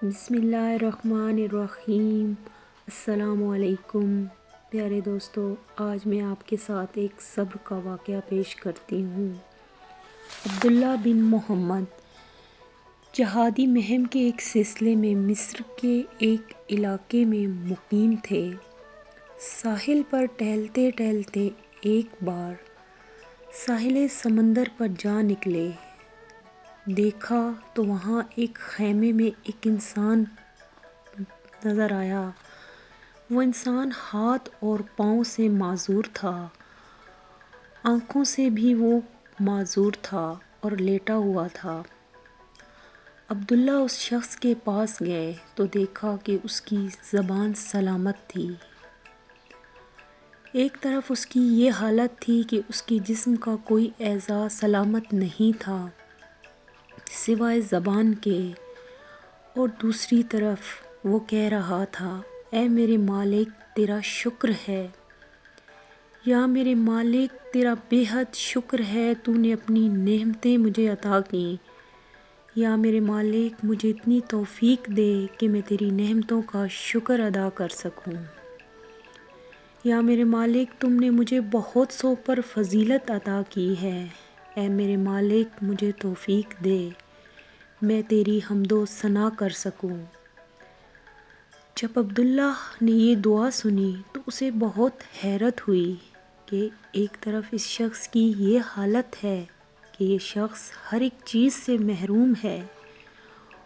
بسم اللہ الرحمن الرحیم۔ السلام علیکم پیارے دوستو، آج میں آپ کے ساتھ ایک صبر کا واقعہ پیش کرتی ہوں۔ عبداللہ بن محمد جہادی مہم کے ایک سلسلے میں مصر کے ایک علاقے میں مقیم تھے۔ ساحل پر ٹہلتے ٹہلتے ایک بار ساحل سمندر پر جا نکلے۔ دیکھا تو وہاں ایک خیمے میں ایک انسان نظر آیا۔ وہ انسان ہاتھ اور پاؤں سے معذور تھا، آنکھوں سے بھی وہ معذور تھا اور لیٹا ہوا تھا۔ عبداللہ اس شخص کے پاس گئے تو دیکھا کہ اس کی زبان سلامت تھی۔ ایک طرف اس کی یہ حالت تھی کہ اس کے جسم کا کوئی اعضاء سلامت نہیں تھا سوائے زبان کے، اور دوسری طرف وہ کہہ رہا تھا، اے میرے مالک تیرا شکر ہے، یا میرے مالک تیرا بے حد شکر ہے، تو نے اپنی نعمتیں مجھے عطا کیں، یا میرے مالک مجھے اتنی توفیق دے کہ میں تیری نعمتوں کا شکر ادا کر سکوں، یا میرے مالک تم نے مجھے بہت سو پر فضیلت عطا کی ہے، اے میرے مالک مجھے توفیق دے میں تیری حمد و ثنا کر سکوں۔ جب عبداللہ نے یہ دعا سنی تو اسے بہت حیرت ہوئی کہ ایک طرف اس شخص کی یہ حالت ہے کہ یہ شخص ہر ایک چیز سے محروم ہے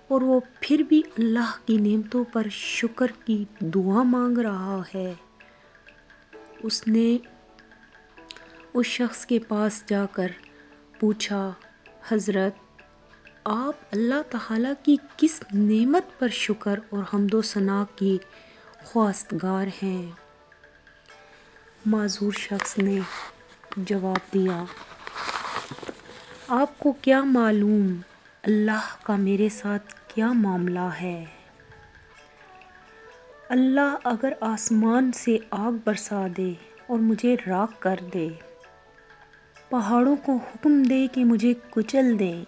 اور وہ پھر بھی اللہ کی نعمتوں پر شکر کی دعا مانگ رہا ہے۔ اس نے اس شخص کے پاس جا کر پوچھا، حضرت آپ اللہ تعالیٰ کی کس نعمت پر شکر اور حمد و ثنا کی خواستگار ہیں؟ معذور شخص نے جواب دیا، آپ کو کیا معلوم اللہ کا میرے ساتھ کیا معاملہ ہے؟ اللہ اگر آسمان سے آگ برسا دے اور مجھے راکھ کر دے، پہاڑوں کو حکم دے کہ مجھے کچل دیں،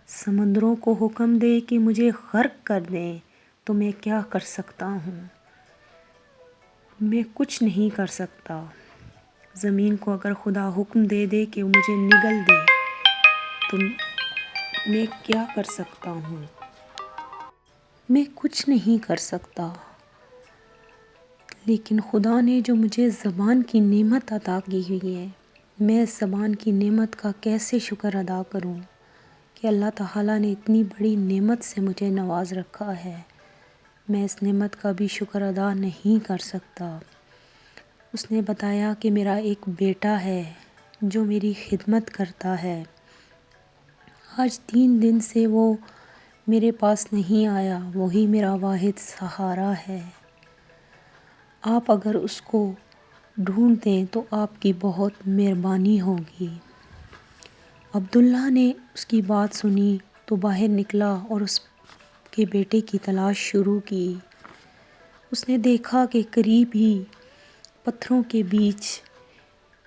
سمندروں کو حکم دے کہ مجھے غرق کر دیں، تو میں کیا کر سکتا ہوں؟ میں کچھ نہیں کر سکتا۔ زمین کو اگر خدا حکم دے دے کہ مجھے نگل دے تو میں کیا کر سکتا ہوں؟ میں کچھ نہیں کر سکتا۔ لیکن خدا نے جو مجھے زبان کی نعمت عطا کی ہوئی ہے، میں اس زبان کی نعمت کا کیسے شکر ادا کروں کہ اللہ تعالیٰ نے اتنی بڑی نعمت سے مجھے نواز رکھا ہے، میں اس نعمت کا بھی شکر ادا نہیں کر سکتا۔ اس نے بتایا کہ میرا ایک بیٹا ہے جو میری خدمت کرتا ہے، آج 3 دن سے وہ میرے پاس نہیں آیا، وہی میرا واحد سہارا ہے، آپ اگر اس کو ڈھونڈ دیں تو آپ کی بہت مہربانی ہوگی۔ عبداللہ نے اس کی بات سنی تو باہر نکلا اور اس کے بیٹے کی تلاش شروع کی۔ اس نے دیکھا کہ قریب ہی پتھروں کے بیچ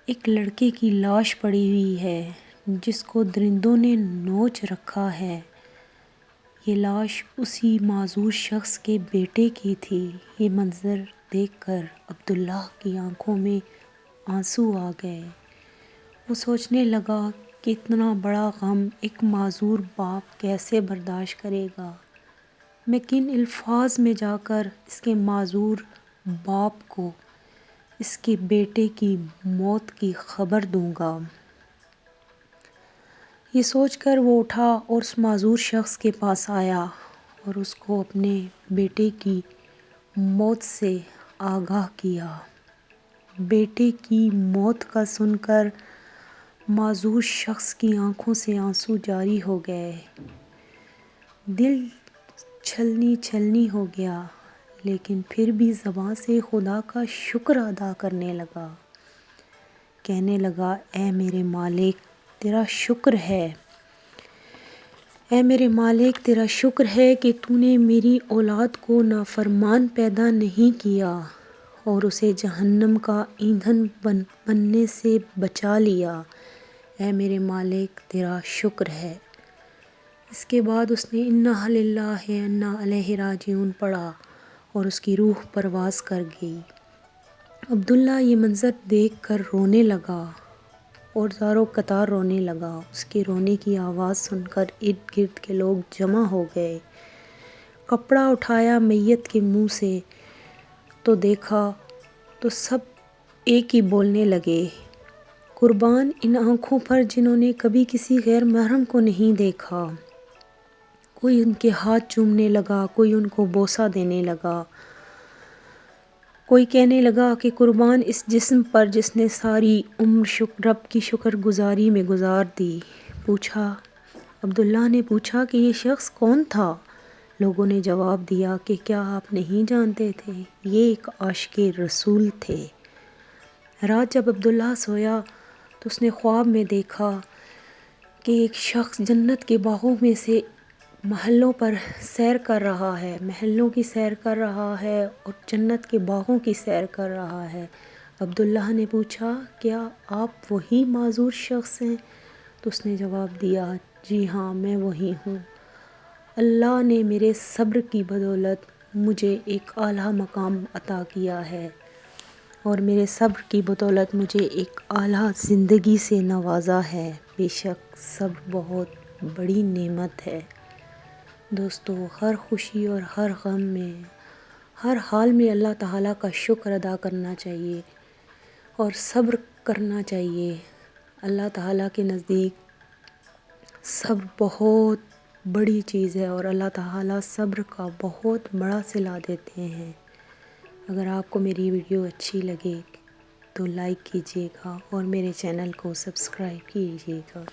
ایک لڑکے کی لاش پڑی ہوئی ہے جس کو درندوں نے نوچ رکھا ہے۔ یہ لاش اسی معذور شخص کے بیٹے کی تھی۔ یہ منظر دیکھ کر عبداللہ کی آنکھوں میں آنسو آ گئے۔ وہ سوچنے لگا کہ اتنا بڑا غم ایک معذور باپ کیسے برداشت کرے گا، میں کن الفاظ میں جا کر اس کے معذور باپ کو اس کے بیٹے کی موت کی خبر دوں گا۔ یہ سوچ کر وہ اٹھا اور اس معذور شخص کے پاس آیا اور اس کو اپنے بیٹے کی موت سے آگاہ کیا۔ بیٹے کی موت کا سن کر معذور شخص کی آنکھوں سے آنسو جاری ہو گئے، دل چھلنی چھلنی ہو گیا، لیکن پھر بھی زبان سے خدا کا شکر ادا کرنے لگا، کہنے لگا، اے میرے مالک تیرا شکر ہے، اے میرے مالک تیرا شکر ہے کہ تو نے میری اولاد کو نافرمان پیدا نہیں کیا اور اسے جہنم کا ایندھن بننے سے بچا لیا، اے میرے مالک تیرا شکر ہے۔ اس کے بعد اس نے اِنَّا لِلَّهِ وَإِنَّا إِلَيْهِ راجعون پڑھا اور اس کی روح پرواز کر گئی۔ عبداللہ یہ منظر دیکھ کر رونے لگا اور زاروں قطار رونے لگا۔ اس کے رونے کی آواز سن کر ارد گرد کے لوگ جمع ہو گئے۔ کپڑا اٹھایا میت کے منہ سے تو دیکھا تو سب ایک ہی بولنے لگے، قربان ان آنکھوں پر جنہوں نے کبھی کسی غیر محرم کو نہیں دیکھا۔ کوئی ان کے ہاتھ چومنے لگا، کوئی ان کو بوسہ دینے لگا، کوئی کہنے لگا کہ قربان اس جسم پر جس نے ساری عمر رب کی شکر گزاری میں گزار دی۔ عبداللہ نے پوچھا کہ یہ شخص کون تھا؟ لوگوں نے جواب دیا کہ کیا آپ نہیں جانتے تھے؟ یہ ایک عاشق رسول تھے۔ رات جب عبداللہ سویا تو اس نے خواب میں دیکھا کہ ایک شخص جنت کے باغوں میں سے محلوں پر سیر کر رہا ہے، محلوں کی سیر کر رہا ہے اور جنت کے باغوں کی سیر کر رہا ہے۔ عبداللہ نے پوچھا کیا آپ وہی معذور شخص ہیں؟ تو اس نے جواب دیا جی ہاں میں وہی ہوں۔ اللہ نے میرے صبر کی بدولت مجھے ایک اعلیٰ مقام عطا کیا ہے اور میرے صبر کی بدولت مجھے ایک اعلیٰ زندگی سے نوازا ہے۔ بے شک صبر بہت بڑی نعمت ہے۔ دوستو، ہر خوشی اور ہر غم میں، ہر حال میں اللہ تعالیٰ کا شکر ادا کرنا چاہیے اور صبر کرنا چاہیے۔ اللہ تعالیٰ کے نزدیک صبر بہت بڑی چیز ہے اور اللہ تعالیٰ صبر کا بہت بڑا صلہ دیتے ہیں۔ اگر آپ کو میری ویڈیو اچھی لگے تو لائک کیجیے گا اور میرے چینل کو سبسکرائب کیجیے گا۔